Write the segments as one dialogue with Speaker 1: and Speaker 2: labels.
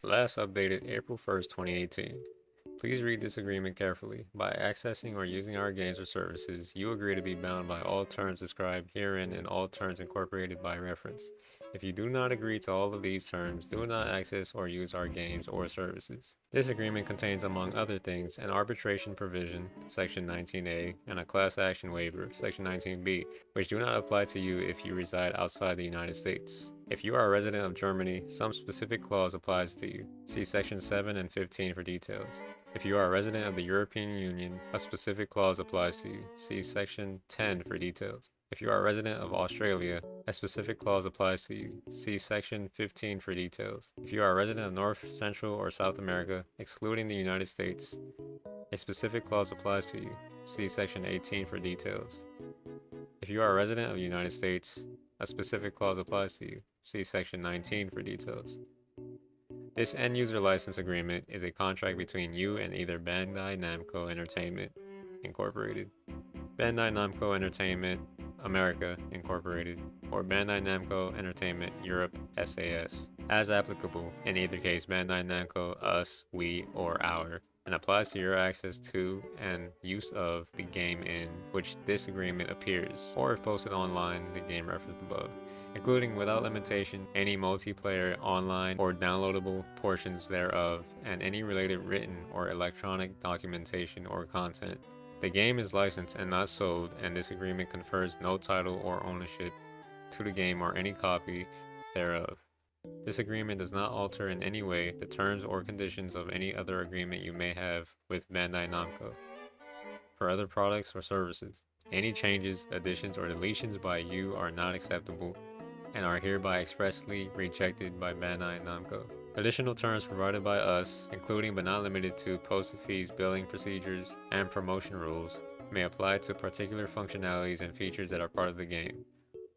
Speaker 1: Last updated April 1st, 2018. Please read this agreement carefully. By accessing or using our games or services, you agree to be bound by all terms described herein and all terms incorporated by reference. If you do not agree to all of these terms, do not access or use our games or services. This agreement contains, among other things, an arbitration provision, Section 19A, and a class action waiver, Section 19B, which do not apply to you if you reside outside the United States. If you are a resident of Germany, some specific clause applies to you. See Section 7 and 15 for details. If you are a resident of the European Union, a specific clause applies to you. See Section 10 for details. If you are a resident of Australia, a specific clause applies to you. See Section 15 for details. If you are a resident of North, Central, or South America, excluding the United States, a specific clause applies to you. See Section 18 for details. If you are a resident of the United States, a specific clause applies to you. See Section 19 for details. This end-user license agreement is a contract between you and either Bandai Namco Entertainment, Incorporated, Bandai Namco Entertainment America, Incorporated, or Bandai Namco Entertainment Europe, SAS, as applicable, in either case Bandai Namco, us, we, or our, and applies to your access to and use of the game in which this agreement appears, or if posted online, the game referenced above, including without limitation any multiplayer, online, or downloadable portions thereof, and any related written or electronic documentation or content. The game is licensed and not sold, and this agreement confers no title or ownership to the game or any copy thereof. This agreement does not alter in any way the terms or conditions of any other agreement you may have with Bandai Namco for other products or services. Any changes, additions, or deletions by you are not acceptable and are hereby expressly rejected by Bandai Namco. Additional terms provided by us, including but not limited to posted fees, billing procedures, and promotion rules, may apply to particular functionalities and features that are part of the game.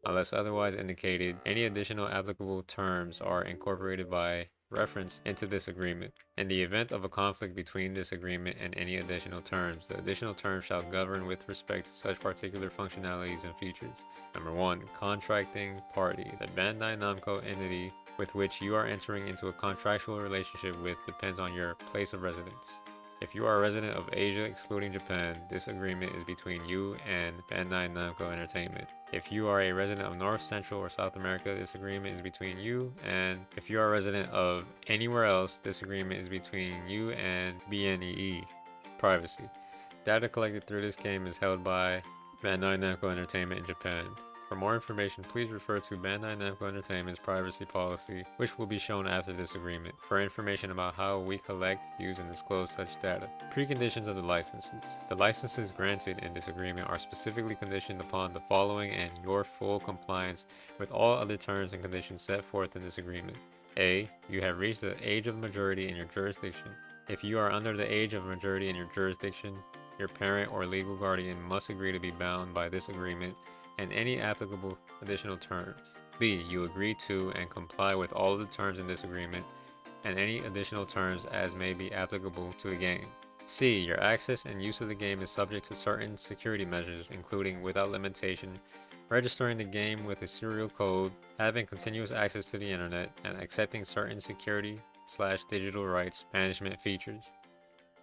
Speaker 1: Unless otherwise indicated, any additional applicable terms are incorporated by reference into this agreement. In the event of a conflict between this agreement and any additional terms, the additional terms shall govern with respect to such particular functionalities and features. Number 1. Contracting party. The Bandai Namco entity with which you are entering into a contractual relationship with depends on your place of residence. If you are a resident of Asia excluding Japan, this agreement is between you and Bandai Namco Entertainment. If you are a resident of North, Central, or South America, this agreement is between you, and if you are a resident of anywhere else, this agreement is between you and BNEE. Privacy. Data collected through this game is held by Bandai Namco Entertainment in Japan. For more information, please refer to Bandai Namco Entertainment's privacy policy, which will be shown after this agreement, for information about how we collect, use, and disclose such data. Preconditions of the licenses. The licenses granted in this agreement are specifically conditioned upon the following and your full compliance with all other terms and conditions set forth in this agreement. A. You have reached the age of majority in your jurisdiction. If you are under the age of majority in your jurisdiction, your parent or legal guardian must agree to be bound by this agreement and any applicable additional terms. B. You agree to and comply with all of the terms in this agreement and any additional terms as may be applicable to the game. C. Your access and use of the game is subject to certain security measures, including without limitation, registering the game with a serial code, having continuous access to the internet, and accepting certain security/digital rights management features.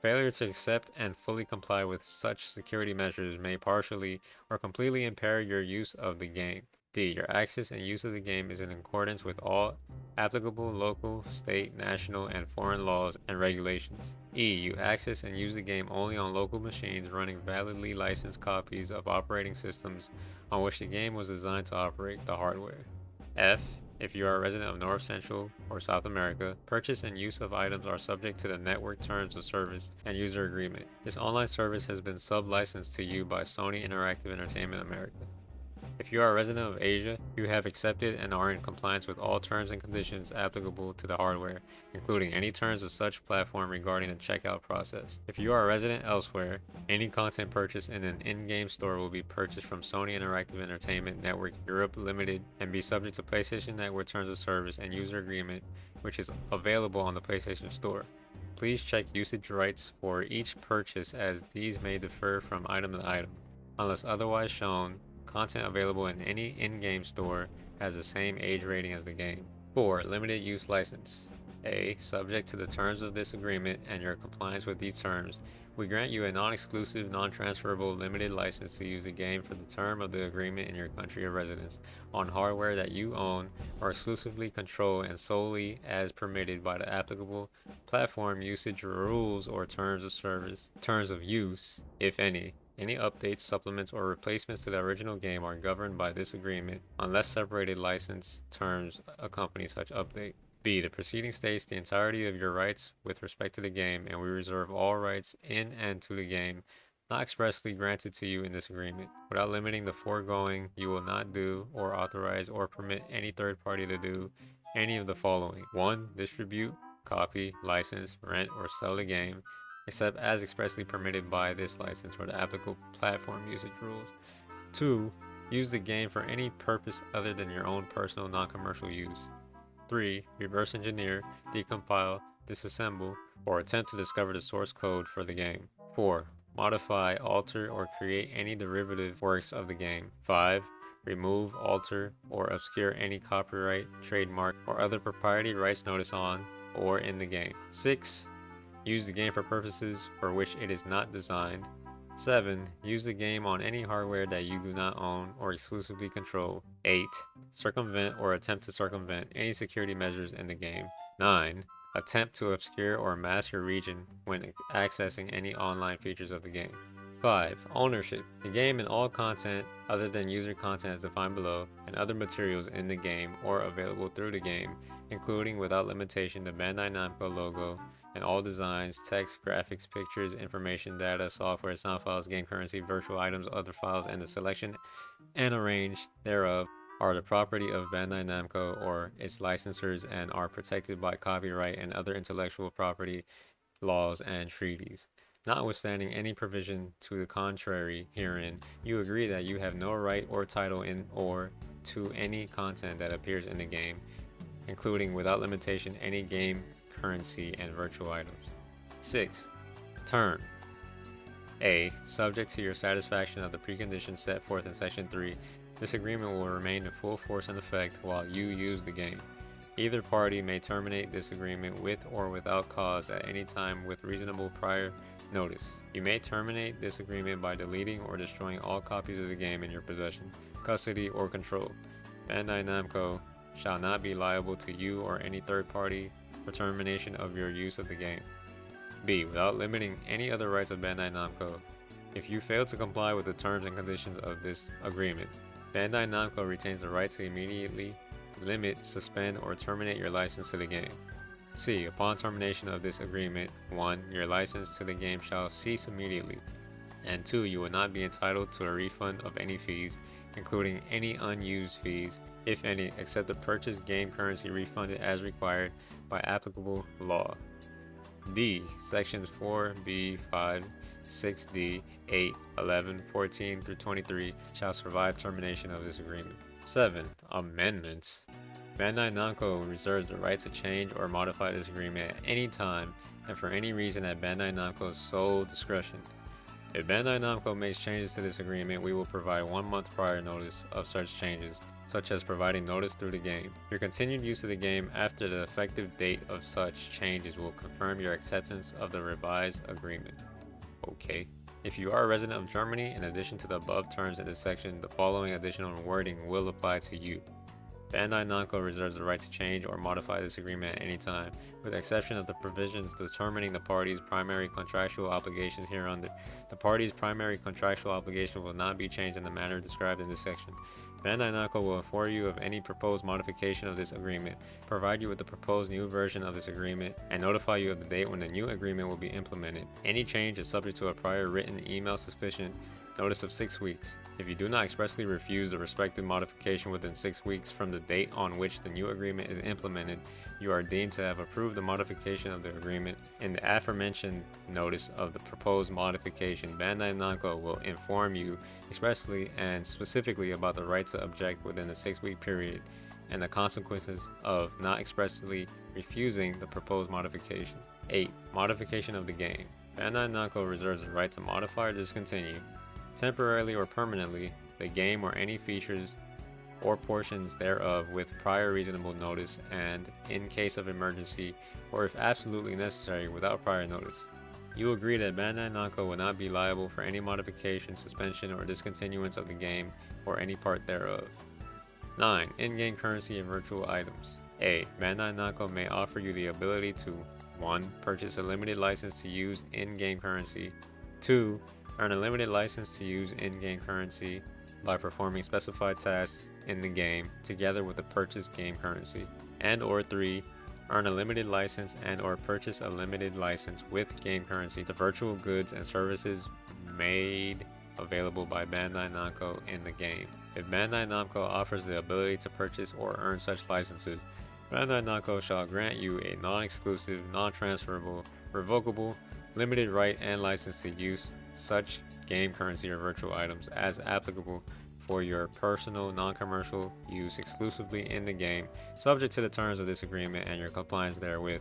Speaker 1: Failure to accept and fully comply with such security measures may partially or completely impair your use of the game. D. Your access and use of the game is in accordance with all applicable local, state, national, and foreign laws and regulations. E. You access and use the game only on local machines running validly licensed copies of operating systems on which the game was designed to operate the hardware. F. If you are a resident of North, Central, or South America, purchase and use of items are subject to the network terms of service and user agreement. This online service has been sub-licensed to you by Sony Interactive Entertainment America. If you are a resident of Asia, you have accepted and are in compliance with all terms and conditions applicable to the hardware, including any terms of such platform regarding the checkout process. If you are a resident elsewhere, any content purchased in an in-game store will be purchased from Sony Interactive Entertainment Network Europe Limited and be subject to PlayStation Network terms of service and user agreement, which is available on the PlayStation Store. Please check usage rights for each purchase as these may differ from item to item. Unless otherwise shown, content available in any in-game store has the same age rating as the game. 4. Limited use license. A. Subject to the terms of this agreement and your compliance with these terms, we grant you a non-exclusive, non-transferable, limited license to use the game for the term of the agreement in your country of residence on hardware that you own or exclusively control and solely as permitted by the applicable platform usage rules or terms of use, if any. Any updates, supplements, or replacements to the original game are governed by this agreement unless separated license terms accompany such update. B. The proceeding states the entirety of your rights with respect to the game, and we reserve all rights in and to the game not expressly granted to you in this agreement. Without limiting the foregoing, you will not do or authorize or permit any third party to do any of the following. 1. Distribute, copy, license, rent, or sell the game, except as expressly permitted by this license or the applicable platform usage rules. 2. Use the game for any purpose other than your own personal non-commercial use. 3. Reverse engineer, decompile, disassemble, or attempt to discover the source code for the game. 4. Modify, alter, or create any derivative works of the game. 5. Remove, alter, or obscure any copyright, trademark, or other proprietary rights notice on or in the game. 6. Use the game for purposes for which it is not designed. 7. Use the game on any hardware that you do not own or exclusively control. 8. Circumvent or attempt to circumvent any security measures in the game. 9. Attempt to obscure or mask your region when accessing any online features of the game. 5. Ownership. The game and all content other than user content as defined below, and other materials in the game or available through the game, including without limitation the Bandai Namco logo, and all designs, text, graphics, pictures, information, data, software, sound files, game currency, virtual items, other files, and the selection and arrange thereof are the property of Bandai Namco or its licensors and are protected by copyright and other intellectual property laws and treaties. Notwithstanding any provision to the contrary herein, you agree that you have no right or title in or to any content that appears in the game, including without limitation any game currency and virtual items. 6. Term. A. Subject to your satisfaction of the preconditions set forth in Section 3, this agreement will remain in full force and effect while you use the game. Either party may terminate this agreement with or without cause at any time with reasonable prior notice. You may terminate this agreement by deleting or destroying all copies of the game in your possession, custody, or control. Bandai Namco shall not be liable to you or any third party for termination of your use of the game. B. Without limiting any other rights of Bandai Namco, if you fail to comply with the terms and conditions of this agreement, Bandai Namco retains the right to immediately limit, suspend, or terminate your license to the game. C. Upon termination of this agreement, 1. Your license to the game shall cease immediately, and 2. You will not be entitled to a refund of any fees, including any unused fees, if any, except the purchased game currency refunded as required by applicable law. D. Sections 4B, 5, 6D, 8, 11, 14 through 23 shall survive termination of this agreement. 7. Amendments. Bandai Namco reserves the right to change or modify this agreement at any time and for any reason at Bandai Namco's sole discretion. If Bandai Namco makes changes to this agreement, we will provide 1 month prior notice of such changes, such as providing notice through the game. Your continued use of the game after the effective date of such changes will confirm your acceptance of the revised agreement. Okay. If you are a resident of Germany, in addition to the above terms in this section, the following additional wording will apply to you. Bandai Namco reserves the right to change or modify this agreement at any time, with the exception of the provisions determining the parties' primary contractual obligations hereunder. The parties' primary contractual obligation will not be changed in the manner described in this section. Bandai Namco will inform you of any proposed modification of this agreement, provide you with the proposed new version of this agreement, and notify you of the date when the new agreement will be implemented. Any change is subject to a prior written email suspicion notice of 6 weeks. If you do not expressly refuse the respective modification within 6 weeks from the date on which the new agreement is implemented, you are deemed to have approved the modification of the agreement. In the aforementioned notice of the proposed modification, Bandai Namco will inform you expressly and specifically about the right to object within the 6-week period and the consequences of not expressly refusing the proposed modification. 8. Modification of the game. Bandai Namco reserves the right to modify or discontinue, temporarily or permanently, the game or any features or portions thereof with prior reasonable notice, and in case of emergency or if absolutely necessary without prior notice. You agree that Bandai Namco will not be liable for any modification, suspension, or discontinuance of the game or any part thereof. 9. In-game currency and virtual items. A. Bandai Namco may offer you the ability to 1. Purchase a limited license to use in-game currency. 2. Earn a limited license to use in-game currency by performing specified tasks in the game together with the purchased game currency. And or 3. Earn a limited license and or purchase a limited license with game currency to virtual goods and services made available by Bandai Namco in the game. If Bandai Namco offers the ability to purchase or earn such licenses, Bandai Namco shall grant you a non-exclusive, non-transferable, revocable, limited right and license to use such game currency or virtual items as applicable for your personal, non-commercial use exclusively in the game, subject to the terms of this agreement and your compliance therewith.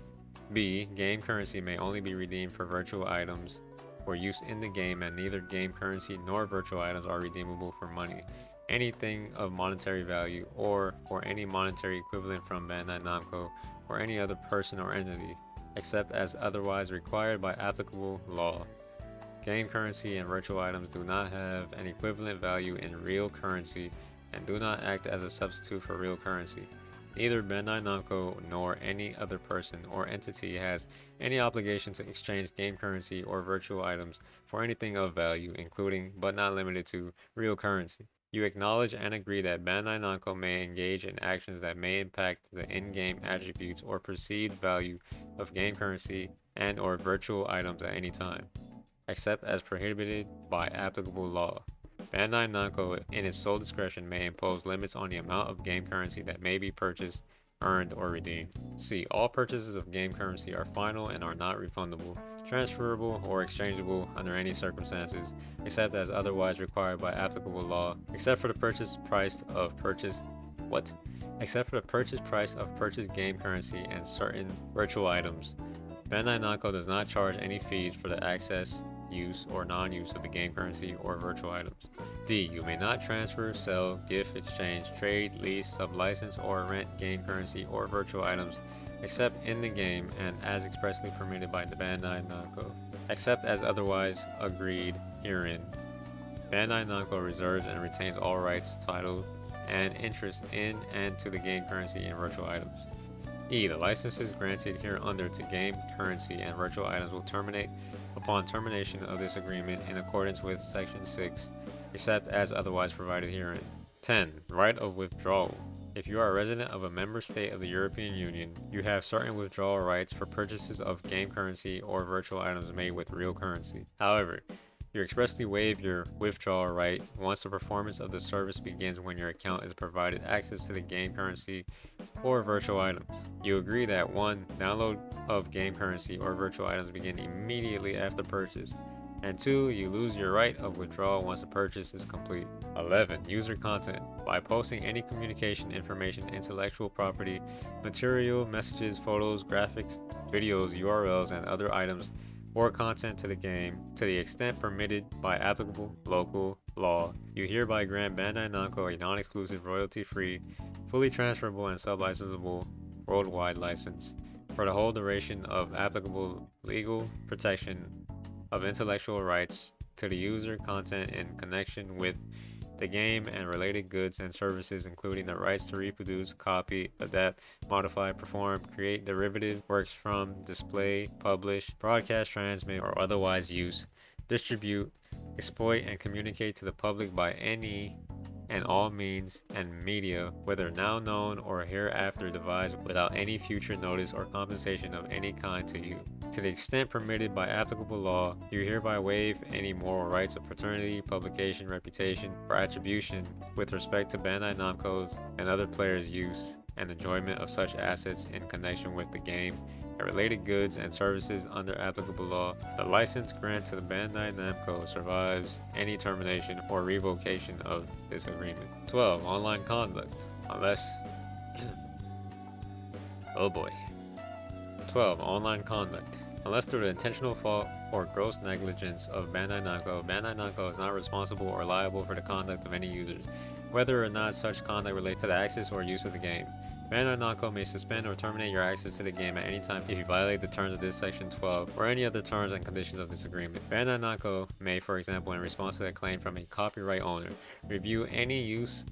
Speaker 1: B. Game currency may only be redeemed for virtual items for use in the game, and neither game currency nor virtual items are redeemable for money, anything of monetary value, or for any monetary equivalent from Bandai Namco or any other person or entity, except as otherwise required by applicable law. Game currency and virtual items do not have an equivalent value in real currency and do not act as a substitute for real currency. Neither Bandai Namco nor any other person or entity has any obligation to exchange game currency or virtual items for anything of value, including, but not limited to, real currency. You acknowledge and agree that Bandai Namco may engage in actions that may impact the in-game attributes or perceived value of game currency and or virtual items at any time, except as prohibited by applicable law. Bandai Namco, in its sole discretion, may impose limits on the amount of game currency that may be purchased, earned, or redeemed. C. All purchases of game currency are final and are not refundable, transferable, or exchangeable under any circumstances, except as otherwise required by applicable law, except for the purchase price of purchased game currency and certain virtual items. Bandai Namco does not charge any fees for the access, use, or non-use of the game currency or virtual items. D. You may not transfer, sell, gift, exchange, trade, lease, sublicense, or rent game currency or virtual items except in the game and as expressly permitted by the Bandai Namco, except as otherwise agreed herein. Bandai Namco reserves and retains all rights, title, and interest in and to the game currency and virtual items. E. The licenses granted hereunder to game currency and virtual items will terminate upon termination of this agreement in accordance with Section 6, except as otherwise provided herein. 10. Right of withdrawal. If you are a resident of a member state of the European Union, you have certain withdrawal rights for purchases of game currency or virtual items made with real currency. However, you expressly waive your withdrawal right once the performance of the service begins when your account is provided access to the game currency or virtual items. You agree that 1. Download of game currency or virtual items begin immediately after purchase, and 2. You lose your right of withdrawal once the purchase is complete. 11. User content. By posting any communication, information, intellectual property, material, messages, photos, graphics, videos, URLs, and other items or content to the game, to the extent permitted by applicable local law, you hereby grant Bandai Namco a non-exclusive, royalty-free, fully transferable, and sub-licensable worldwide license for the whole duration of applicable legal protection of intellectual rights to the user content in connection with the game and related goods and services, including the rights to reproduce, copy, adapt, modify, perform, create derivative works from, display, publish, broadcast, transmit, or otherwise use, distribute, exploit, and communicate to the public by any and all means and media, whether now known or hereafter devised, without any future notice or compensation of any kind to you. To the extent permitted by applicable law, you hereby waive any moral rights of paternity, publication, reputation, or attribution with respect to Bandai Namco's and other players' use and enjoyment of such assets in connection with the game and related goods and services under applicable law. The license granted to the Bandai Namco survives any termination or revocation of this agreement. 12. Online conduct. Unless... oh boy. 12. Online conduct. Unless through the intentional fault or gross negligence of Bandai Namco is not responsible or liable for the conduct of any users, whether or not such conduct relates to the access or use of the game. Bandai Namco may suspend or terminate your access to the game at any time if you violate the terms of this Section 12 or any other terms and conditions of this agreement. Bandai Namco may, for example, in response to a claim from a copyright owner, review any user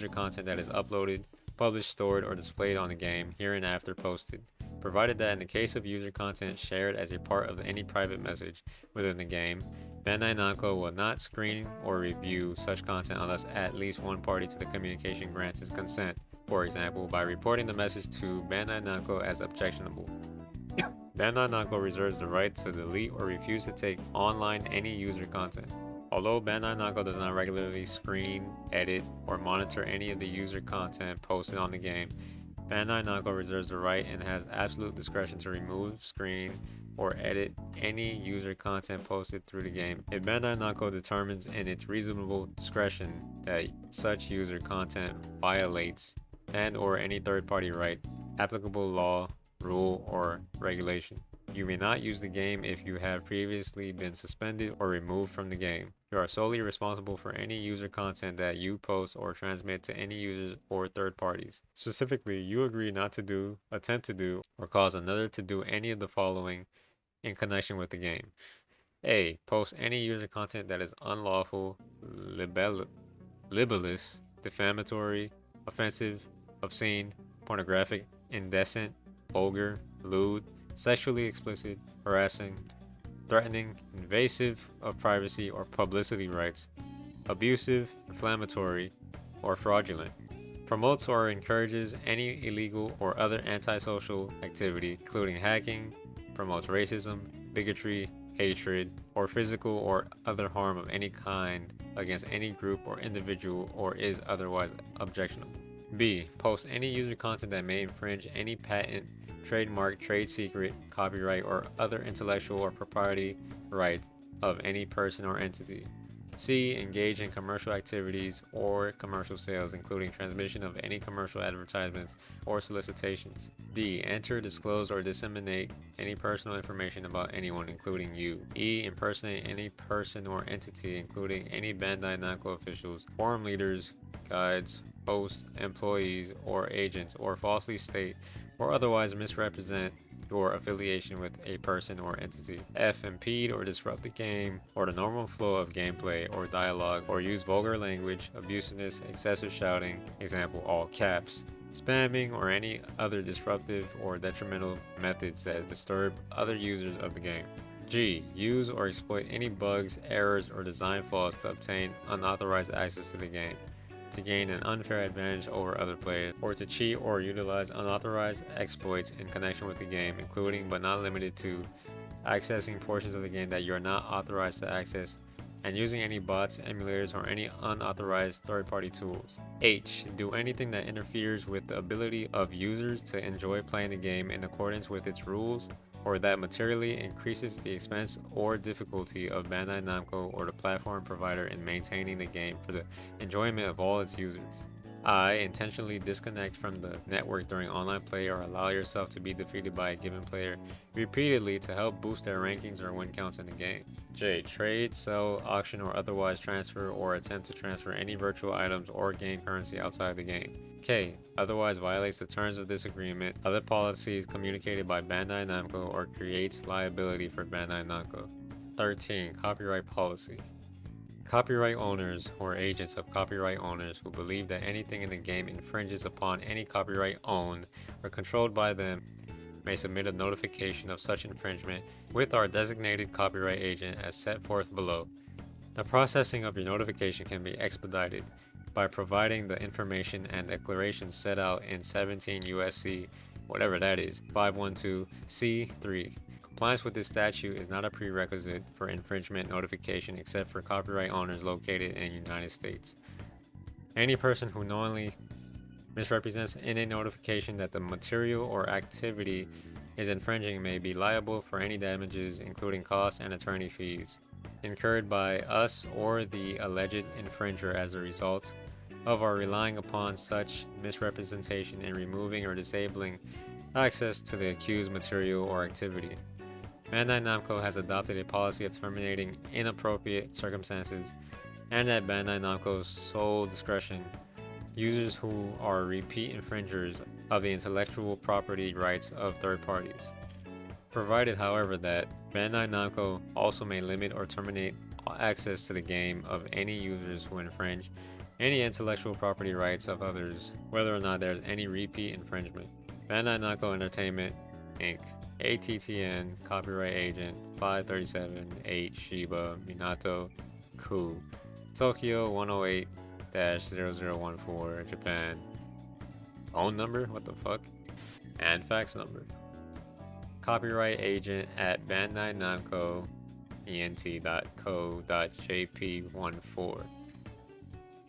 Speaker 1: content that is uploaded, published, stored, or displayed on the game, hereinafter posted, provided that in the case of user content shared as a part of any private message within the game, Bandai Namco will not screen or review such content unless at least one party to the communication grants its consent, for example, by reporting the message to Bandai Namco as objectionable. Bandai Namco reserves the right to delete or refuse to take online any user content. Although Bandai Namco does not regularly screen, edit, or monitor any of the user content posted on the game, Bandai Namco reserves the right and has absolute discretion to remove, screen, or edit any user content posted through the game. If Bandai Namco determines in its reasonable discretion that such user content violates and/or any third-party right, applicable law, rule, or regulation, you may not use the game if you have previously been suspended or removed from the game. You are solely responsible for any user content that you post or transmit to any users or third parties. Specifically, you agree not to do, attempt to do, or cause another to do any of the following in connection with the game. A. Post any user content that is unlawful, libelous, defamatory, offensive, obscene, pornographic, indecent, vulgar, lewd, sexually explicit, harassing, threatening, invasive of privacy or publicity rights, abusive, inflammatory, or fraudulent. Promotes or encourages any illegal or other antisocial activity, including hacking, promotes racism, bigotry, hatred, or physical or other harm of any kind against any group or individual, or is otherwise objectionable. B. Posts any user content that may infringe any patent, trademark, trade secret, copyright, or other intellectual or property rights of any person or entity. C. Engage in commercial activities or commercial sales, including transmission of any commercial advertisements or solicitations. D. Enter, disclose, or disseminate any personal information about anyone, including you. E. Impersonate any person or entity, including any Bandai Namco officials, forum leaders, guides, hosts, employees, or agents, or falsely state or otherwise misrepresent your affiliation with a person or entity. F. Impede or disrupt the game or the normal flow of gameplay or dialogue, or use vulgar language, abusiveness, excessive shouting, example all caps, spamming, or any other disruptive or detrimental methods that disturb other users of the game. G. Use or exploit any bugs, errors, or design flaws to obtain unauthorized access to the game, to gain an unfair advantage over other players, or to cheat or utilize unauthorized exploits in connection with the game, including but not limited to accessing portions of the game that you are not authorized to access, and using any bots, emulators, or any unauthorized third-party tools. H. Do anything that interferes with the ability of users to enjoy playing the game in accordance with its rules, or that materially increases the expense or difficulty of Bandai Namco or the platform provider in maintaining the game for the enjoyment of all its users. I. Intentionally disconnect from the network during online play or allow yourself to be defeated by a given player repeatedly to help boost their rankings or win counts in the game. J. Trade, sell, auction, or otherwise transfer or attempt to transfer any virtual items or gain currency outside the game. K. Otherwise violates the terms of this agreement, other policies communicated by Bandai Namco, or creates liability for Bandai Namco. 13. Copyright policy. Copyright owners or agents of copyright owners who believe that anything in the game infringes upon any copyright owned or controlled by them may submit a notification of such infringement with our designated copyright agent as set forth below. The processing of your notification can be expedited by providing the information and declarations set out in 17 USC, whatever that is, 512 C3. Compliance with this statute is not a prerequisite for infringement notification except for copyright owners located in the United States. Any person who knowingly misrepresents in a notification that the material or activity is infringing may be liable for any damages, including costs and attorney fees, incurred by us or the alleged infringer as a result of our relying upon such misrepresentation in removing or disabling access to the accused material or activity. Bandai Namco has adopted a policy of terminating inappropriate circumstances, and at Bandai Namco's sole discretion, users who are repeat infringers of the intellectual property rights of third parties. Provided, however, that Bandai Namco also may limit or terminate access to the game of any users who infringe any intellectual property rights of others, whether or not there is any repeat infringement. Bandai Namco Entertainment, Inc. ATTN, Copyright Agent 537-8 Shiba Minato Ku, Tokyo 108-0014, Japan. Phone number? What the fuck? And fax number. Copyright Agent at Bandai Namco ent.co.jp14.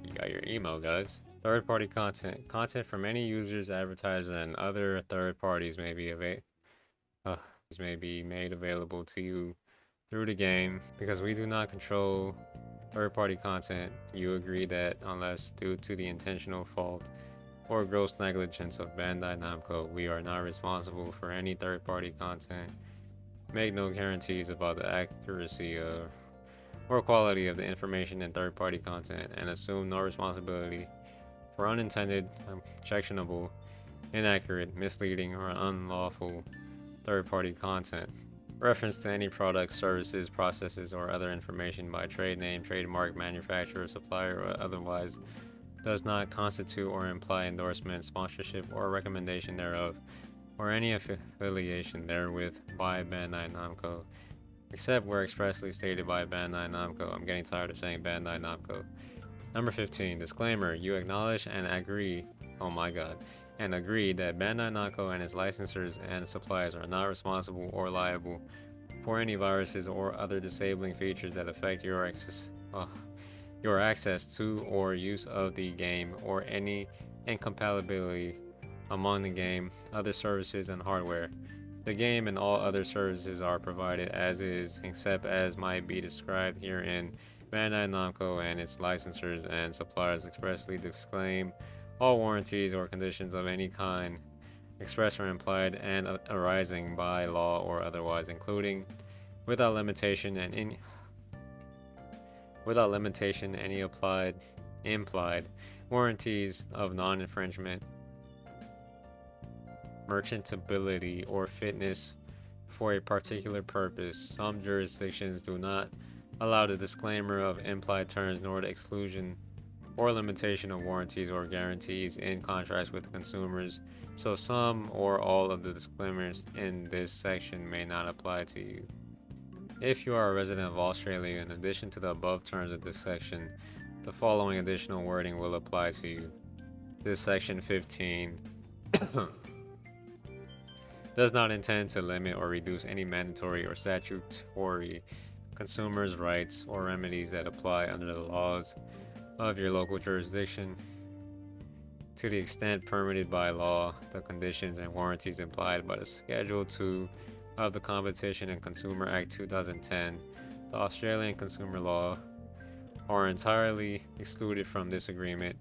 Speaker 1: You got your email, guys. Third-party content. Content from any users, advertisers, and other third parties may be made available to you through the game. Because we do not control third-party content, you agree that unless due to the intentional fault or gross negligence of Bandai Namco, we are not responsible for any third-party content, make no guarantees about the accuracy or quality of the information in third-party content, and assume no responsibility for unintended, objectionable, inaccurate, misleading, or unlawful third-party content. Reference to any products, services, processes, or other information by trade name, trademark, manufacturer, supplier, or otherwise does not constitute or imply endorsement, sponsorship, or recommendation thereof, or any affiliation therewith by Bandai Namco, except where expressly stated by Bandai Namco. I'm getting tired of saying Bandai Namco. Number 15. Disclaimer. You acknowledge and agree, oh my god, and agree that Bandai Namco and its licensors and suppliers are not responsible or liable for any viruses or other disabling features that affect your access to or use of the game, or any incompatibility among the game, other services, and hardware. The game and all other services are provided as is, except as might be described herein. Bandai Namco and its licensors and suppliers expressly disclaim all warranties or conditions of any kind, express or implied, and arising by law or otherwise, including, without limitation, any implied warranties of non-infringement, merchantability, or fitness for a particular purpose. Some jurisdictions do not allow the disclaimer of implied terms nor the exclusion or limitation of warranties or guarantees in contracts with consumers, so some or all of the disclaimers in this section may not apply to you. If you are a resident of Australia, in addition to the above terms of this section, the following additional wording will apply to you. This section 15 does not intend to limit or reduce any mandatory or statutory consumers' rights or remedies that apply under the laws of your local jurisdiction. To the extent permitted by law, the conditions and warranties implied by the Schedule 2 of the Competition and Consumer Act 2010, the Australian consumer law, are entirely excluded from this agreement,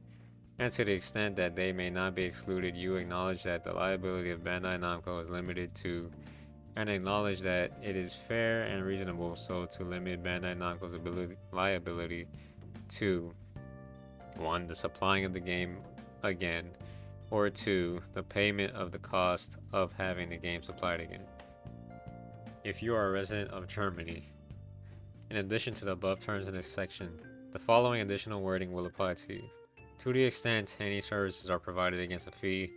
Speaker 1: and to the extent that they may not be excluded, you acknowledge that the liability of Bandai Namco is limited to, and acknowledge that it is fair and reasonable so to limit Bandai Namco's liability to 1. The supplying of the game again, or 2. The payment of the cost of having the game supplied again. If you are a resident of Germany, in addition to the above terms in this section, the following additional wording will apply to you. To the extent any services are provided against a fee,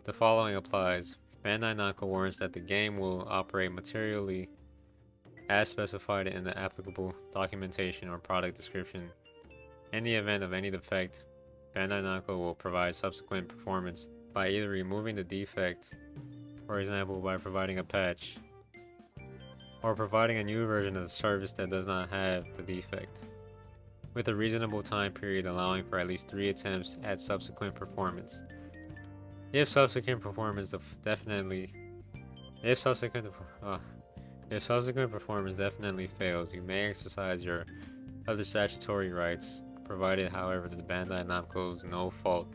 Speaker 1: the following applies. Bandai Namco warrants that the game will operate materially as specified in the applicable documentation or product description. In the event of any defect, Bandai Namco will provide subsequent performance by either removing the defect, for example by providing a patch, or providing a new version of the service that does not have the defect, with a reasonable time period allowing for at least 3 attempts at subsequent performance. If subsequent performance definitely fails, you may exercise your other statutory rights, provided, however, that Bandai Namco's no-fault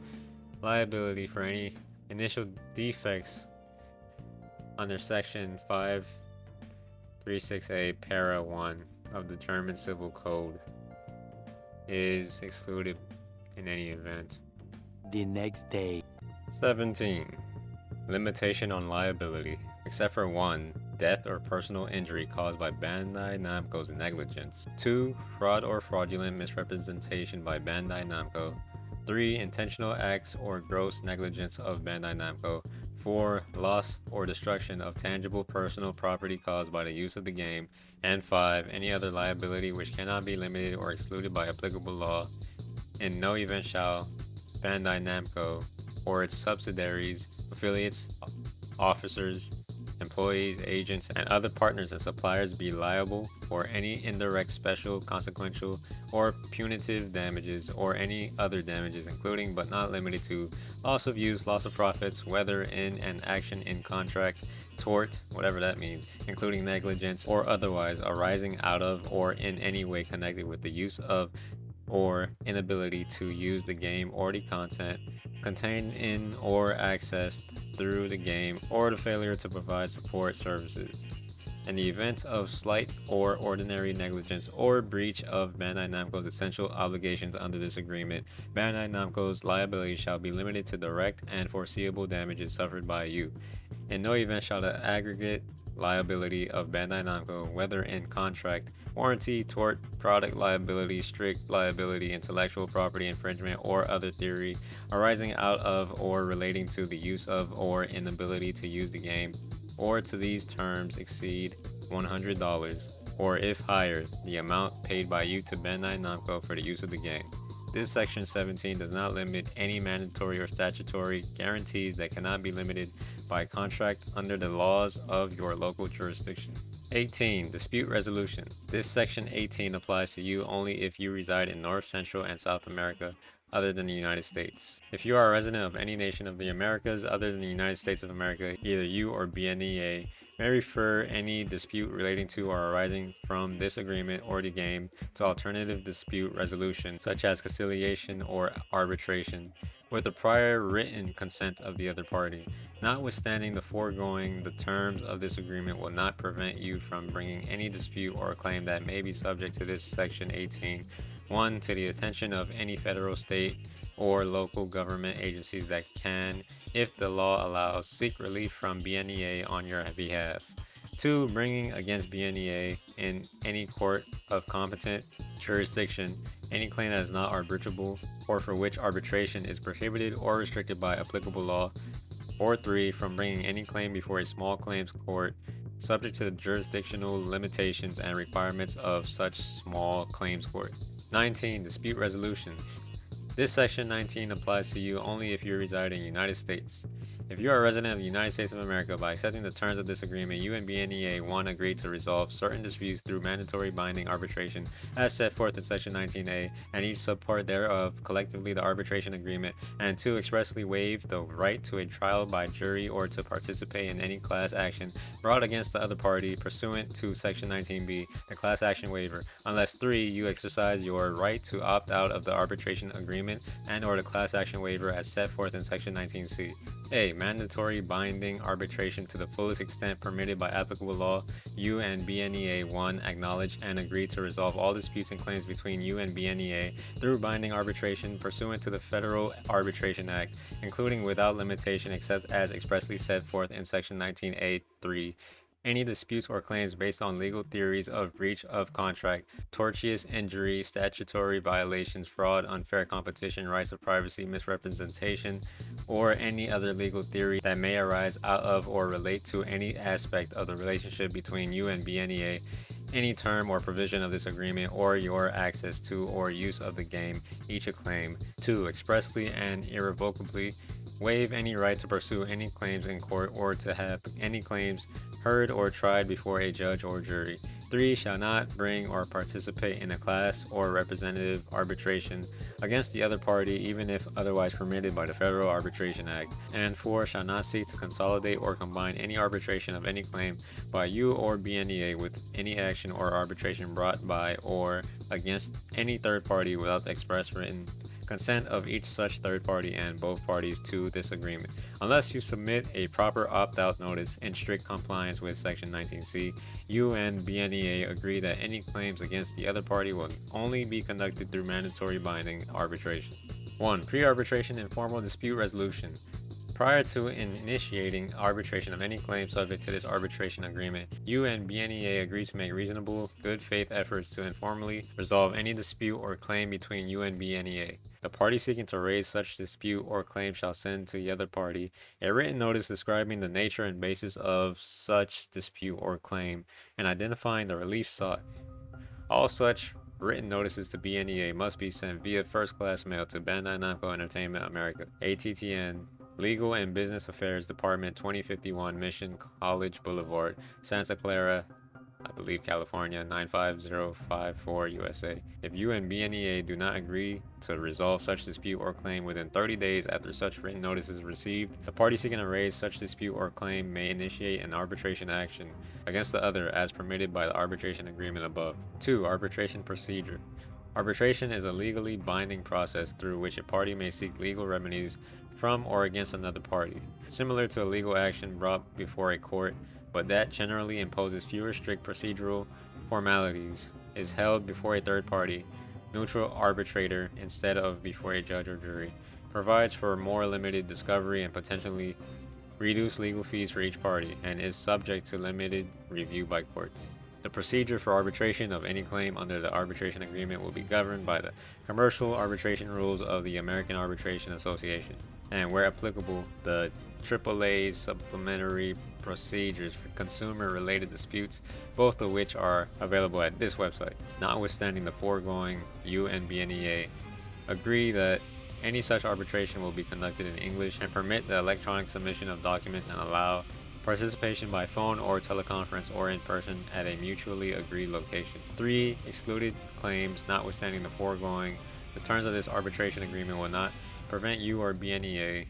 Speaker 1: liability for any initial defects under section 536A para 1 of the German Civil Code is excluded in any event.
Speaker 2: The next day.
Speaker 1: 17. Limitation on liability. Except for 1. Death or personal injury caused by Bandai Namco's negligence. 2. Fraud or fraudulent misrepresentation by Bandai Namco. 3. Intentional acts or gross negligence of Bandai Namco. 4. Loss or destruction of tangible personal property caused by the use of the game. And 5. Any other liability which cannot be limited or excluded by applicable law. In no event shall Bandai Namco or its subsidiaries, affiliates, officers, employees, agents, and other partners and suppliers be liable for any indirect, special, consequential, or punitive damages or any other damages, including but not limited to loss of use, loss of profits, whether in an action, in contract, tort, whatever that means, including negligence or otherwise arising out of or in any way connected with the use of or inability to use the game or the content contained in or accessed through the game, or the failure to provide support services. In the event of slight or ordinary negligence or breach of Bandai Namco's essential obligations under this agreement, Bandai Namco's liability shall be limited to direct and foreseeable damages suffered by you. In no event shall the aggregate liability of Bandai Namco, whether in contract, warranty, tort, product liability, strict liability, intellectual property infringement, or other theory arising out of or relating to the use of or inability to use the game, or to these terms exceed $100, or if higher, the amount paid by you to Bandai Namco for the use of the game. This section 17 does not limit any mandatory or statutory guarantees that cannot be limited by contract under the laws of your local jurisdiction. 18. Dispute resolution. This section 18 applies to you only if you reside in North, Central, and South America other than the United States. If you are a resident of any nation of the Americas other than the United States of America, either you or BNEA may refer any dispute relating to or arising from this agreement or the game to alternative dispute resolution, such as conciliation or arbitration, with the prior written consent of the other party. Notwithstanding the foregoing, the terms of this agreement will not prevent you from bringing any dispute or claim that may be subject to this section 18. 1. To the attention of any federal, state, or local government agencies that can, if the law allows, seek relief from BNEA on your behalf. 2. Bringing against BNEA in any court of competent jurisdiction any claim that is not arbitrable or for which arbitration is prohibited or restricted by applicable law. Or 3. From bringing any claim before a small claims court subject to the jurisdictional limitations and requirements of such small claims court. 19. Dispute resolution. This section 19 applies to you only if you reside in the United States. If you are a resident of the United States of America, by accepting the terms of this agreement, you and BNEA 1 agree to resolve certain disputes through mandatory binding arbitration as set forth in section 19A, and each subpart thereof, collectively the arbitration agreement, and 2 expressly waive the right to a trial by jury or to participate in any class action brought against the other party pursuant to section 19B, the class action waiver, unless 3. You exercise your right to opt out of the arbitration agreement and or the class action waiver as set forth in section 19C. A. Mandatory binding arbitration to the fullest extent permitted by applicable law. You and BNEA 1 acknowledge and agree to resolve all disputes and claims between you and BNEA through binding arbitration pursuant to the Federal Arbitration Act, including without limitation except as expressly set forth in section 19A(3). Any disputes or claims based on legal theories of breach of contract, tortious injury, statutory violations, fraud, unfair competition, rights of privacy, misrepresentation, or any other legal theory that may arise out of or relate to any aspect of the relationship between you and BNEA, any term or provision of this agreement, or your access to or use of the game, each a claim. 2. Expressly and irrevocably waive any right to pursue any claims in court or to have any claims heard or tried before a judge or jury. 3. Shall not bring or participate in a class or representative arbitration against the other party, even if otherwise permitted by the Federal Arbitration Act. And 4. Shall not seek to consolidate or combine any arbitration of any claim by you or BNEA with any action or arbitration brought by or against any third party without the express written consent of each such third party and both parties to this agreement. Unless you submit a proper opt-out notice in strict compliance with Section 19C, you and BNEA agree that any claims against the other party will only be conducted through mandatory binding arbitration. 1. Pre-arbitration informal dispute resolution. Prior to initiating arbitration of any claim subject to this arbitration agreement, you and BNEA agree to make reasonable, good faith efforts to informally resolve any dispute or claim between you and BNEA. The party seeking to raise such dispute or claim shall send to the other party a written notice describing the nature and basis of such dispute or claim and identifying the relief sought. All such written notices to BNEA must be sent via first-class mail to Bandai Namco Entertainment America, ATTN, Legal and Business Affairs Department, 2051 Mission College Boulevard, Santa Clara, I believe California, 95054 USA. If you and BNEA do not agree to resolve such dispute or claim within 30 days after such written notice is received, the party seeking to raise such dispute or claim may initiate an arbitration action against the other as permitted by the arbitration agreement above. 2. Arbitration procedure. Arbitration is a legally binding process through which a party may seek legal remedies from or against another party, similar to a legal action brought before a court, but that generally imposes fewer strict procedural formalities, is held before a third party, neutral arbitrator instead of before a judge or jury, provides for more limited discovery and potentially reduced legal fees for each party, and is subject to limited review by courts. The procedure for arbitration of any claim under the arbitration agreement will be governed by the commercial arbitration rules of the American Arbitration Association, and where applicable, the AAA's supplementary procedures for consumer-related disputes, both of which are available at this website. Notwithstanding the foregoing, you and BNEA agree that any such arbitration will be conducted in English and permit the electronic submission of documents and allow participation by phone or teleconference or in person at a mutually agreed location. 3. Excluded claims. Notwithstanding the foregoing, the terms of this arbitration agreement will not prevent you or BNEA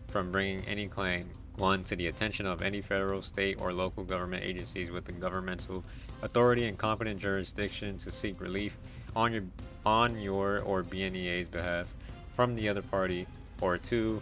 Speaker 1: from bringing any claim, 1. to the attention of any federal, state, or local government agencies with the governmental authority and competent jurisdiction to seek relief on your or BNEA's behalf from the other party, or 2.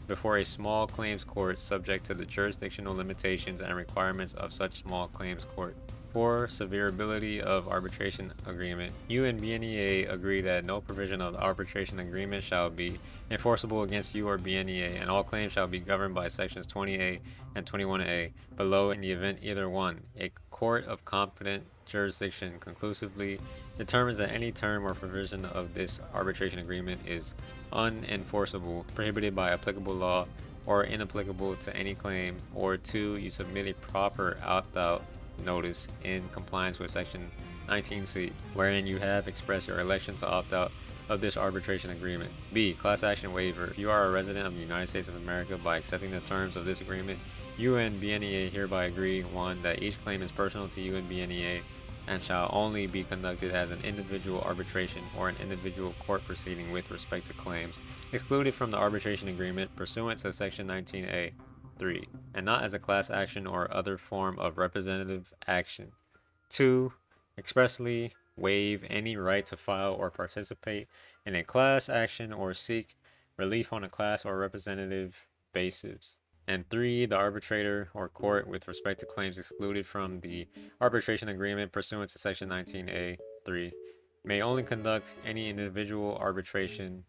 Speaker 1: before a small claims court subject to the jurisdictional limitations and requirements of such small claims court. 4. Severability of arbitration agreement. You and BNEA agree that no provision of the arbitration agreement shall be enforceable against you or BNEA, and all claims shall be governed by sections 20A and 21A below in the event either 1. A court of competent jurisdiction conclusively determines that any term or provision of this arbitration agreement is unenforceable, prohibited by applicable law, or inapplicable to any claim, or 2. you submit a proper opt-out notice in compliance with Section 19C, wherein you have expressed your election to opt out of this arbitration agreement. B. Class action waiver. If you are a resident of the United States of America, by accepting the terms of this agreement, you and BNEA hereby agree, 1. that each claim is personal to you and BNEA and shall only be conducted as an individual arbitration or an individual court proceeding with respect to claims excluded from the arbitration agreement pursuant to Section 19A. 3. and not as a class action or other form of representative action. 2. Expressly waive any right to file or participate in a class action or seek relief on a class or representative basis. And 3. The arbitrator or court with respect to claims excluded from the arbitration agreement pursuant to Section 19A. 3. may only conduct any individual arbitration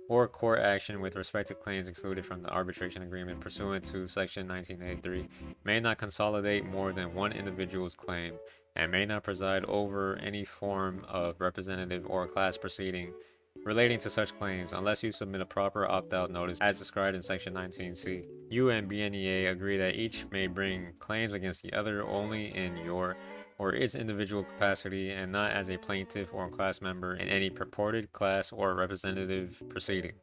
Speaker 1: or court action with respect to claims excluded from the arbitration agreement pursuant to Section 1983, may not consolidate more than one individual's claim, and may not preside over any form of representative or class proceeding relating to such claims unless you submit a proper opt-out notice as described in Section 19C. You and BNEA agree that each may bring claims against the other only in your or its individual capacity and not as a plaintiff or class member in any purported class or representative proceeding.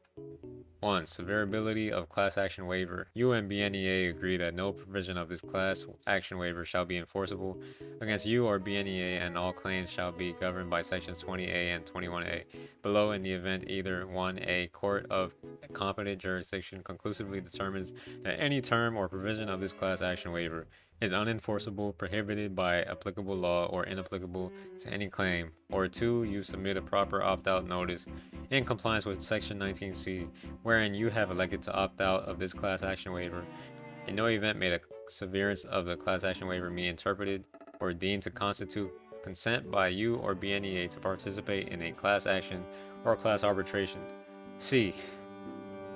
Speaker 1: 1. Severability of class action waiver. You and BNEA agree that no provision of this class action waiver shall be enforceable against you or BNEA, and all claims shall be governed by sections 20A and 21A below in the event either 1. a court of competent jurisdiction conclusively determines that any term or provision of this class action waiver is unenforceable, prohibited by applicable law, or inapplicable to any claim. Or 2, you submit a proper opt-out notice in compliance with Section 19C, wherein you have elected to opt out of this class action waiver. In no event may the severance of the class action waiver be interpreted or deemed to constitute consent by you or BNEA to participate in a class action or class arbitration. C.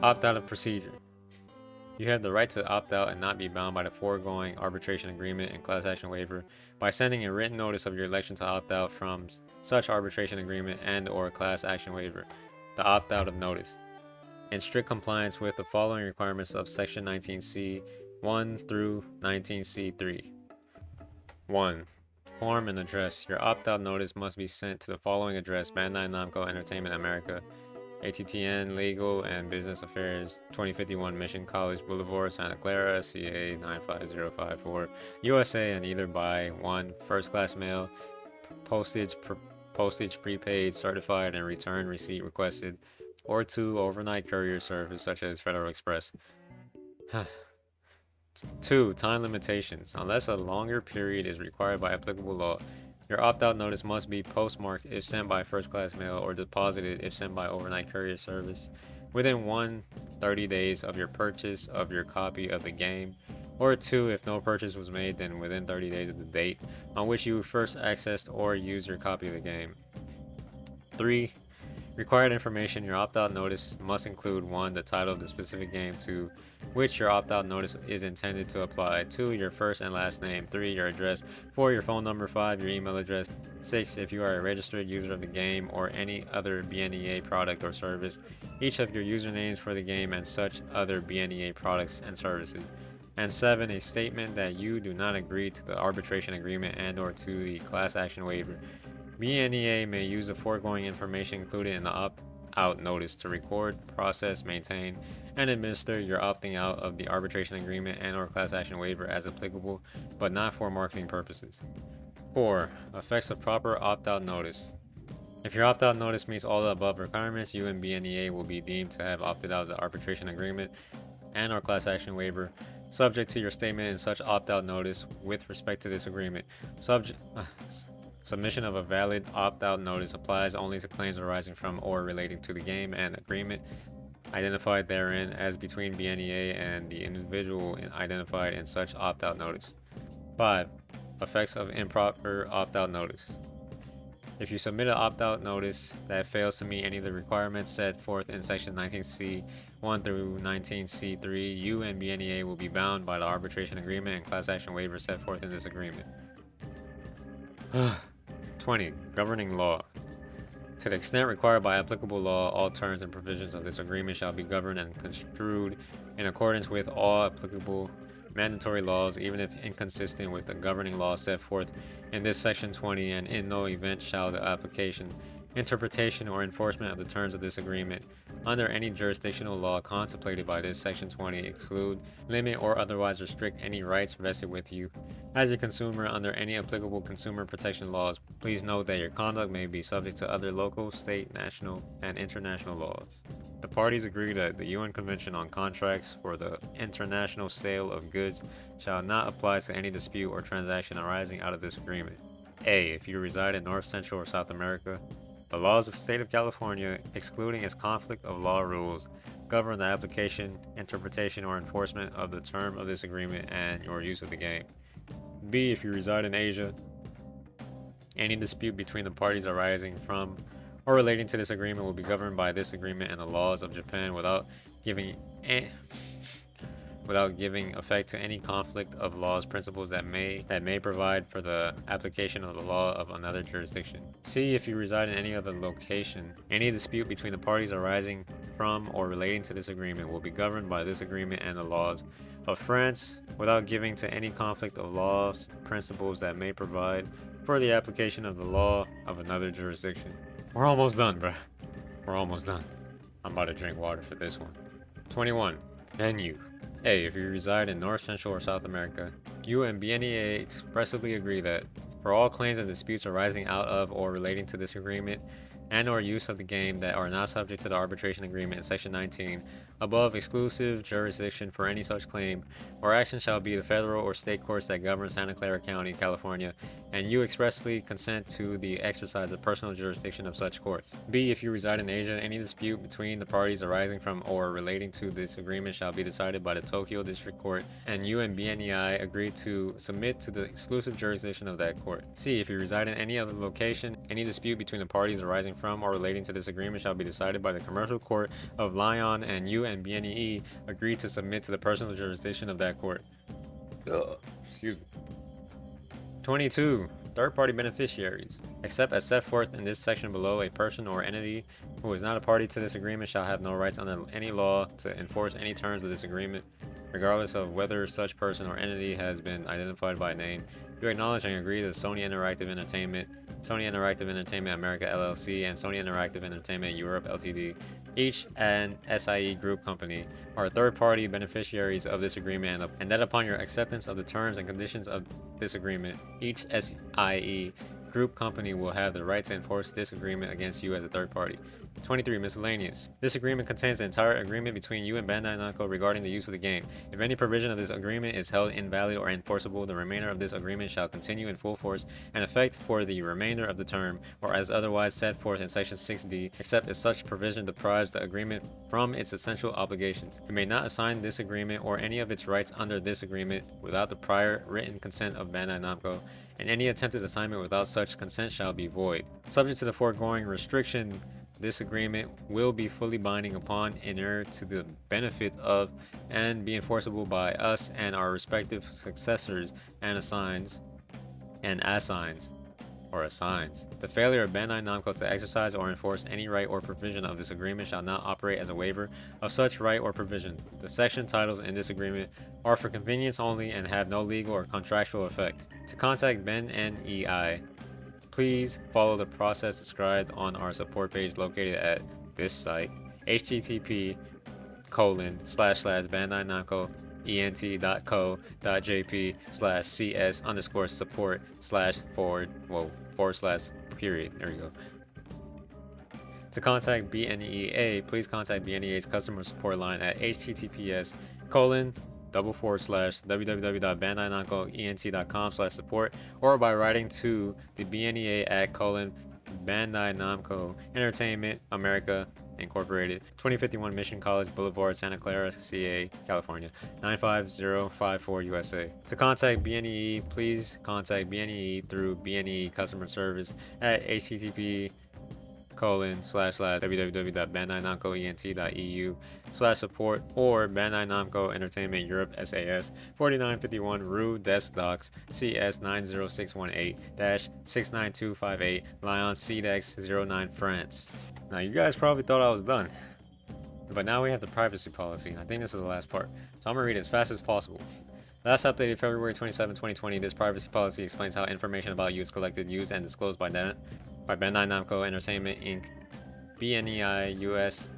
Speaker 1: Opt-out of procedure. You have the right to opt out and not be bound by the foregoing arbitration agreement and class action waiver by sending a written notice of your election to opt out from such arbitration agreement and or class action waiver, the opt-out of notice, in strict compliance with the following requirements of Section 19C 1 through 19C3. 1. Form and address. Your opt-out notice must be sent to the following address: Bandai Namco Entertainment America, ATTN Legal and Business Affairs, 2051 Mission College Boulevard, Santa Clara, CA 95054, USA, and either by 1. First class mail, postage prepaid, certified, and return receipt requested, or 2. Overnight courier service such as Federal Express. 2. Time limitations. Unless a longer period is required by applicable law, your opt-out notice must be postmarked if sent by first-class mail or deposited if sent by overnight courier service within 30 days of your purchase of your copy of the game, or 2. If no purchase was made, then within 30 days of the date on which you first accessed or used your copy of the game. 3. Required information. Your opt-out notice must include 1. The title of the specific game to which your opt-out notice is intended to apply, 2. Your first and last name, 3. Your address, 4. Your phone number, 5. Your email address, 6. If you are a registered user of the game or any other BNEA product or service, each of your usernames for the game and such other BNEA products and services, and 7. A statement that you do not agree to the arbitration agreement and or to the class action waiver. BNEA may use the foregoing information included in the opt-out notice to record, process, maintain, and administer your opting out of the arbitration agreement and or class action waiver as applicable, but not for marketing purposes. 4. Effects of proper opt-out notice. If your opt-out notice meets all the above requirements, you and BNEA will be deemed to have opted out of the arbitration agreement and or class action waiver, subject to your statement in such opt-out notice with respect to this agreement. Submission of a valid opt-out notice applies only to claims arising from or relating to the game and agreement identified therein as between BNEA and the individual identified in such opt-out notice. 5. Effects of improper opt-out notice. If you submit an opt-out notice that fails to meet any of the requirements set forth in Section 19C 1 through 19C3, you and BNEA will be bound by the arbitration agreement and class action waiver set forth in this agreement. 20. Governing law. To the extent required by applicable law, all terms and provisions of this agreement shall be governed and construed in accordance with all applicable mandatory laws, even if inconsistent with the governing law set forth in this Section 20, and in no event shall the application, interpretation, or enforcement of the terms of this agreement under any jurisdictional law contemplated by this Section 20 exclude, limit, or otherwise restrict any rights vested with you as a consumer under any applicable consumer protection laws. Please note that your conduct may be subject to other local, state, national, and international laws. The parties agree that the UN Convention on Contracts for the International Sale of Goods shall not apply to any dispute or transaction arising out of this agreement. A. If you reside in North, Central, or South America, the laws of the state of California, excluding its conflict of law rules, govern the application, interpretation, or enforcement of the term of this agreement and your use of the game. B. If you reside in Asia, any dispute between the parties arising from or relating to this agreement will be governed by this agreement and the laws of Japan without giving effect to any conflict of laws principles that may provide for the application of the law of another jurisdiction. C. If you reside in any other location, any dispute between the parties arising from or relating to this agreement will be governed by this agreement and the laws of France without giving to any conflict of laws principles that may provide for the application of the law of another jurisdiction. We're almost done, bruh. We're almost done. I'm about to drink water for this one. 21. Venue. A. If you reside in North, Central, or South America, you and BNEA expressly agree that for all claims and disputes arising out of or relating to this agreement, and or use of the game that are not subject to the arbitration agreement in section 19 above. Exclusive jurisdiction for any such claim or action shall be the federal or state courts that govern Santa Clara County, California, and you expressly consent to the exercise of personal jurisdiction of such courts. B. If you reside in Asia, any dispute between the parties arising from or relating to this agreement shall be decided by the Tokyo District Court, and you and BNEI agree to submit to the exclusive jurisdiction of that court. C. If you reside in any other location, any dispute between the parties arising from or relating to this agreement shall be decided by the Commercial Court of Lyon, and you and BNE agree to submit to the personal jurisdiction of that court. Excuse me. 22. Third-party beneficiaries. Except as set forth in this section below, a person or entity who is not a party to this agreement shall have no rights under any law to enforce any terms of this agreement, regardless of whether such person or entity has been identified by name. You acknowledge and agree that Sony Interactive Entertainment America LLC, and Sony Interactive Entertainment Europe Ltd., each an SIE group company, are third-party beneficiaries of this agreement, and that upon your acceptance of the terms and conditions of this agreement, each SIE group company will have the right to enforce this agreement against you as a third party. 23. Miscellaneous. This agreement contains the entire agreement between you and Bandai Namco regarding the use of the game. If any provision of this agreement is held invalid or enforceable, the remainder of this agreement shall continue in full force and effect for the remainder of the term, or as otherwise set forth in Section 6D, except if such provision deprives the agreement from its essential obligations. You may not assign this agreement or any of its rights under this agreement without the prior written consent of Bandai Namco, and any attempted assignment without such consent shall be void. Subject to the foregoing restriction, this agreement will be fully binding upon and inure to the benefit of and be enforceable by us and our respective successors and assigns. The failure of Bandai Namco to exercise or enforce any right or provision of this agreement shall not operate as a waiver of such right or provision. The section titles in this agreement are for convenience only and have no legal or contractual effect. To contact BNEI, please follow the process described on our support page located at this site, http://bandai-namco.ent.co.jp/cs_support/period. There we go. To contact BNEA, please contact BNEA's customer support line at https://www.bandai-namco.ent.com/support, or by writing to the BNEA at Bandai Namco Entertainment America Incorporated, 2051 Mission College Boulevard, Santa Clara, CA, California, 95054 USA. To contact BNE, please contact BNE through BNE customer service at http://www.bandai-namco.ent.eu/support, or Bandai Namco Entertainment Europe SAS, 4951 Rue des Docks, CS 90618-69258, Lyon, CEDEX 09, France. Now, you guys probably thought I was done, but now we have the privacy policy, and I think this is the last part, so I'm gonna read it as fast as possible. Last updated February 27, 2020, this privacy policy explains how information about you is collected, used, and disclosed by Bandai Namco Entertainment Inc., BNEI US,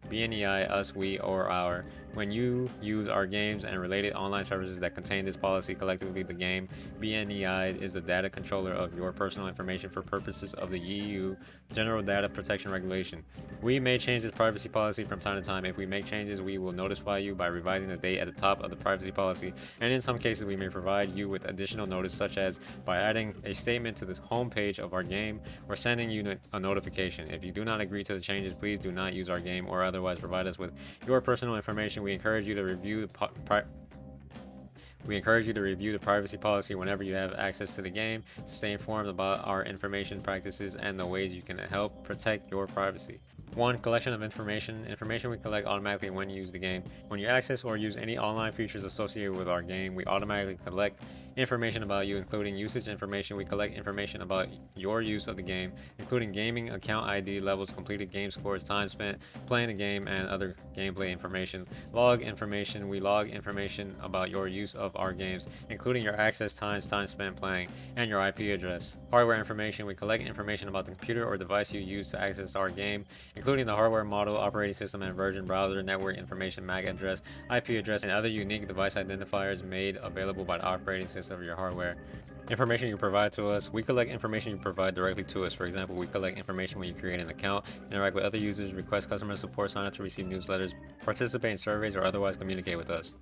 Speaker 1: BNEI us, we, or our. When you use our games and related online services that contain this policy, collectively the game, BNEI is the data controller of your personal information for purposes of the EU General Data Protection Regulation. We may change this privacy policy from time to time. If we make changes, we will notify you by revising the date at the top of the privacy policy, and in some cases we may provide you with additional notice, such as by adding a statement to the home page of our game or sending you a notification. If you do not agree to the changes, please do not use our game or otherwise provide us with your personal information. We encourage you to review the privacy policy whenever you have access to the game to stay informed about our information practices and the ways you can help protect your privacy. 1. Collection of information. Information we collect automatically when you use the game. When you access or use any online features associated with our game, we automatically collect information about you, including usage information. We collect information about your use of the game, including gaming account ID, levels completed, game scores, time spent playing the game, and other gameplay information. Log information. We log information about your use of our games, including your access times, time spent playing, and your IP address. Hardware information. We collect information about the computer or device you use to access our game, including the hardware model, operating system and version, browser, network information, MAC address, IP address, and other unique device identifiers made available by the operating system of your hardware. Information you provide to us. We collect information you provide directly to us. For example, we collect information when you create an account, interact with other users, request customer support, sign up to receive newsletters, participate in surveys, or otherwise communicate with us.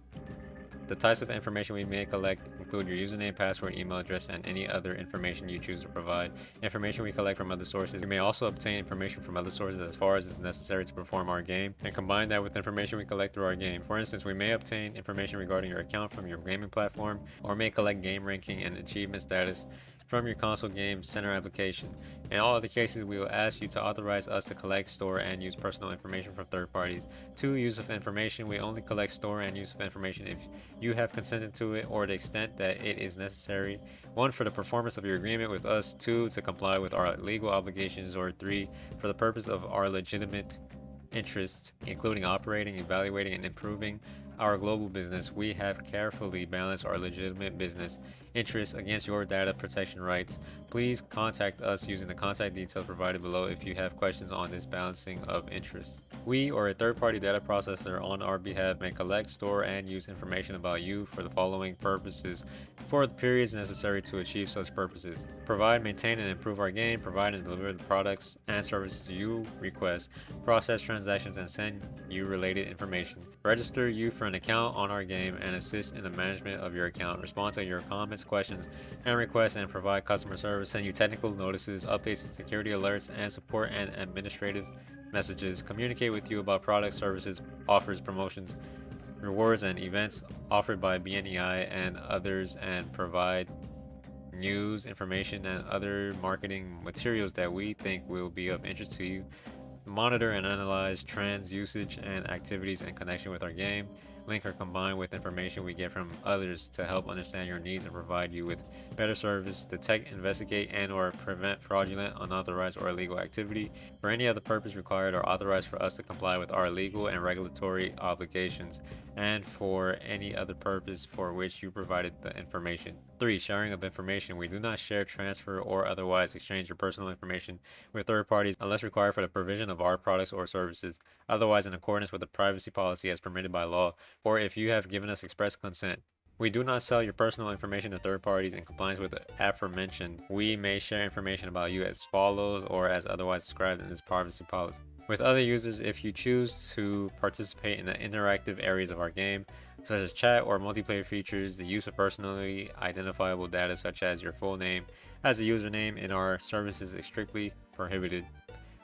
Speaker 1: The types of information we may collect include your username, password, email address, and any other information you choose to provide. Information we collect from other sources. We may also obtain information from other sources as far as is necessary to perform our game, and combine that with information we collect through our game. For instance, we may obtain information regarding your account from your gaming platform, or may collect game ranking and achievement status from your console game center application. In all other cases, we will ask you to authorize us to collect, store, and use personal information from third parties. 2. Use of information. We only collect, store, and use of information if you have consented to it or the extent that it is necessary. 1. For the performance of your agreement with us. 2. To comply with our legal obligations. Or 3. For the purpose of our legitimate interests, including operating, evaluating, and improving our global business. We have carefully balanced our legitimate business interests against your data protection rights. Please contact us using the contact details provided below if you have questions on this balancing of interests. We or a third-party data processor on our behalf may collect, store, and use information about you for the following purposes for the periods necessary to achieve such purposes: provide, maintain, and improve our game, provide and deliver the products and services you request, process transactions and send you related information, register you for an account on our game and assist in the management of your account, respond to your comments, questions, and requests, and provide customer service, send you technical notices, updates, security alerts, and support and administrative messages, communicate with you about products, services, offers, promotions, rewards, and events offered by BNEI and others, and provide news, information, and other marketing materials that we think will be of interest to you, monitor and analyze trends, usage, and activities in connection with our game, link or combine with information we get from others to help understand your needs and provide you with better service, detect, investigate, and or prevent fraudulent, unauthorized, or illegal activity for any other purpose required or authorized for us to comply with our legal and regulatory obligations, and for any other purpose for which you provided the information. 3. Sharing of information. We do not share, transfer, or otherwise exchange your personal information with third parties unless required for the provision of our products or services, otherwise in accordance with the privacy policy as permitted by law, or if you have given us express consent. We do not sell your personal information to third parties. In compliance with the aforementioned, we may share information about you as follows or as otherwise described in this privacy policy with other users if you choose to participate in the interactive areas of our game, such as chat or multiplayer features. The use of personally identifiable data such as your full name as a username in our services is strictly prohibited.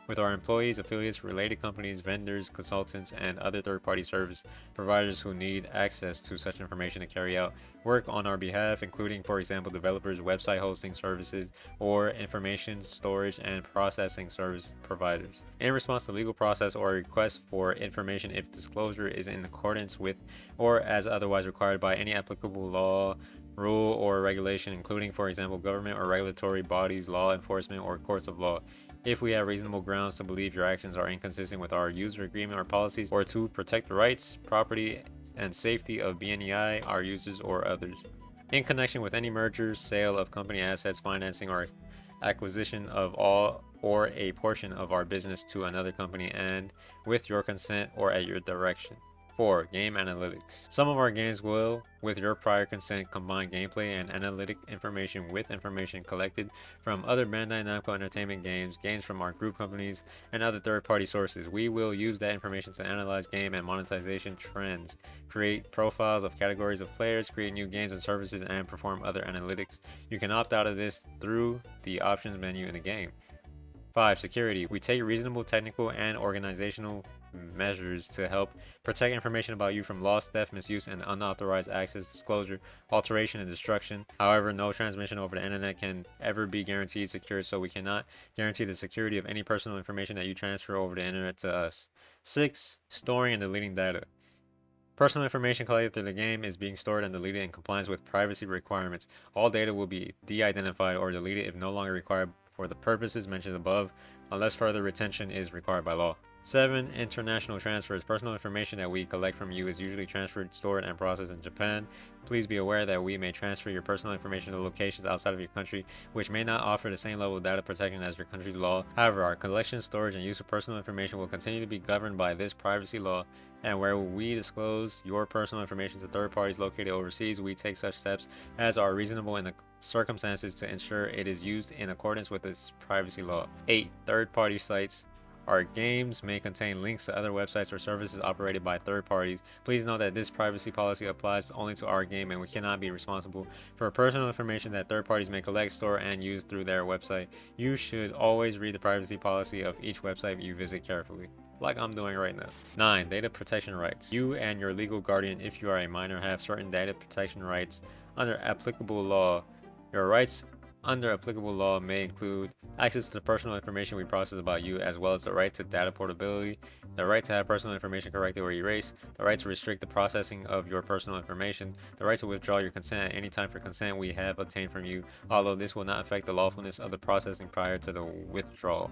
Speaker 1: With our employees, affiliates, related companies, vendors, consultants, and other third-party service providers who need access to such information to carry out work on our behalf, including, for example, developers, website hosting services, or information storage and processing service providers. In response to legal process or request for information, if disclosure is in accordance with or as otherwise required by any applicable law, rule, or regulation, including, for example, government or regulatory bodies, law enforcement, or courts of law. If we have reasonable grounds to believe your actions are inconsistent with our user agreement or policies, or to protect the rights, property, and safety of BNEI, our users, or others. In connection with any merger, sale of company assets, financing, or acquisition of all or a portion of our business to another company, and with your consent or at your direction. 4. Game analytics. Some of our games will, with your prior consent, combine gameplay and analytic information with information collected from other Bandai Namco Entertainment games, games from our group companies, and other third-party sources. We will use that information to analyze game and monetization trends, create profiles of categories of players, create new games and services, and perform other analytics. You can opt out of this through the options menu in the game. 5. Security. We take reasonable technical and organizational measures to help protect information about you from loss, theft, misuse, and unauthorized access, disclosure, alteration, and destruction. However, no transmission over the internet can ever be guaranteed secure, so we cannot guarantee the security of any personal information that you transfer over the internet to us. 6. Storing and deleting data. Personal information collected through the game is being stored and deleted in compliance with privacy requirements. All data will be de-identified or deleted if no longer required for the purposes mentioned above, unless further retention is required by law. 7. International transfers. Personal information that we collect from you is usually transferred, stored, and processed in Japan. Please be aware that we may transfer your personal information to locations outside of your country, which may not offer the same level of data protection as your country's law. However, our collection, storage, and use of personal information will continue to be governed by this privacy law, and where we disclose your personal information to third parties located overseas, we take such steps as are reasonable in the circumstances to ensure it is used in accordance with this privacy law. 8. Third-party sites. Our games may contain links to other websites or services operated by third parties. Please note that this privacy policy applies only to our game, and we cannot be responsible for personal information that third parties may collect, store, and use through their website. You should always read the privacy policy of each website you visit carefully, like I'm doing right now. 9. Data protection rights. You and your legal guardian, if you are a minor, have certain data protection rights under applicable law. Your rights under applicable law may include access to the personal information we process about you, as well as the right to data portability, the right to have personal information corrected or erased, the right to restrict the processing of your personal information, the right to withdraw your consent at any time for consent we have obtained from you, although this will not affect the lawfulness of the processing prior to the withdrawal.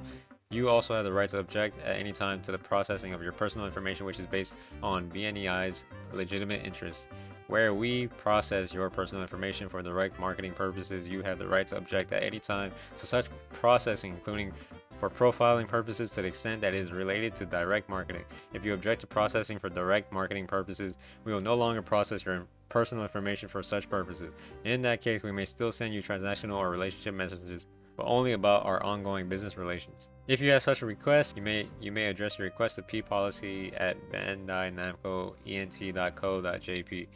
Speaker 1: You also have the right to object at any time to the processing of your personal information which is based on BNEI's legitimate interests. Where we process your personal information for direct marketing purposes, you have the right to object at any time to such processing, including for profiling purposes to the extent that it is related to direct marketing. If you object to processing for direct marketing purposes, we will no longer process your personal information for such purposes. In that case, we may still send you transactional or relationship messages, but only about our ongoing business relations. If you have such a request, you may address your request to ppolicy at bandai-namco-ent.co.jp.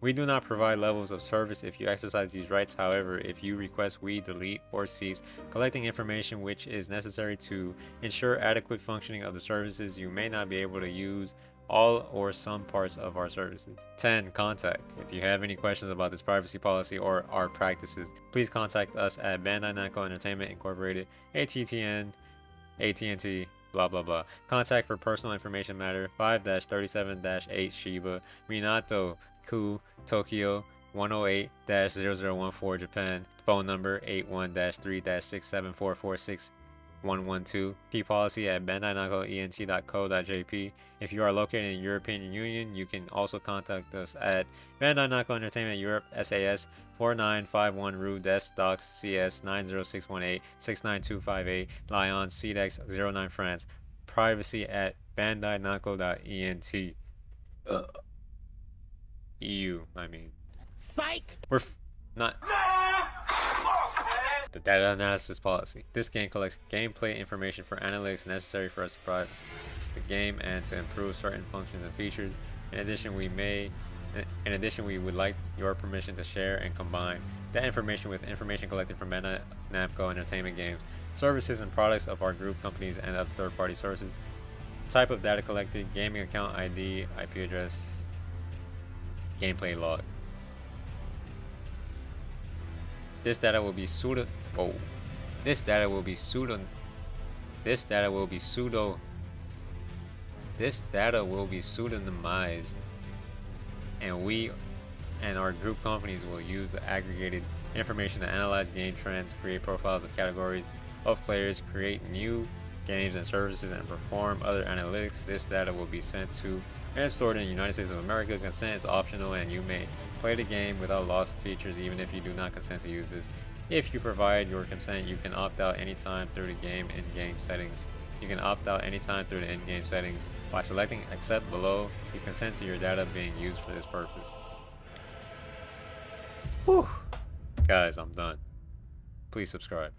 Speaker 1: We do not provide levels of service if you exercise these rights. However, if you request, we delete or cease collecting information which is necessary to ensure adequate functioning of the services. You may not be able to use all or some parts of our services. 10. Contact. If you have any questions about this privacy policy or our practices, please contact us at Bandai Namco Entertainment Incorporated, ATTN, AT&T, blah blah blah. Contact for personal information matter 5-37-8 Shiba, Minato Ku, Tokyo 108-0014 Japan. Phone number 81-3-67446-112. P-policy at bandai-namco-ent.co.jp. If you are located in European Union, you can also contact us at Bandai Namco Entertainment Europe SAS 4951 Rue des Docks CS 90618 69258 Lyon CDEX 09 France. Privacy at bandai-namco.ent. EU, I mean.
Speaker 3: Psych!
Speaker 1: We're not. The data analysis policy. This game collects gameplay information for analytics necessary for us to provide the game and to improve certain functions and features. In addition, we would like your permission to share and combine that information with information collected from Bandai Namco Entertainment games, services, and products of our group companies and other third-party sources. Type of data collected: gaming account ID, IP address, gameplay log. This data will be pseudonymized, and we and our group companies will use the aggregated information to analyze game trends, create profiles of categories of players, create new games and services, and perform other analytics. This data will be sent to and stored in the United States of America. Consent is optional, and you may play the game without loss of features even if you do not consent to use this. If you provide your consent, you can opt out anytime through the game in-game settings. By selecting accept below, you consent to your data being used for this purpose. Whew. Guys, I'm done. Please subscribe.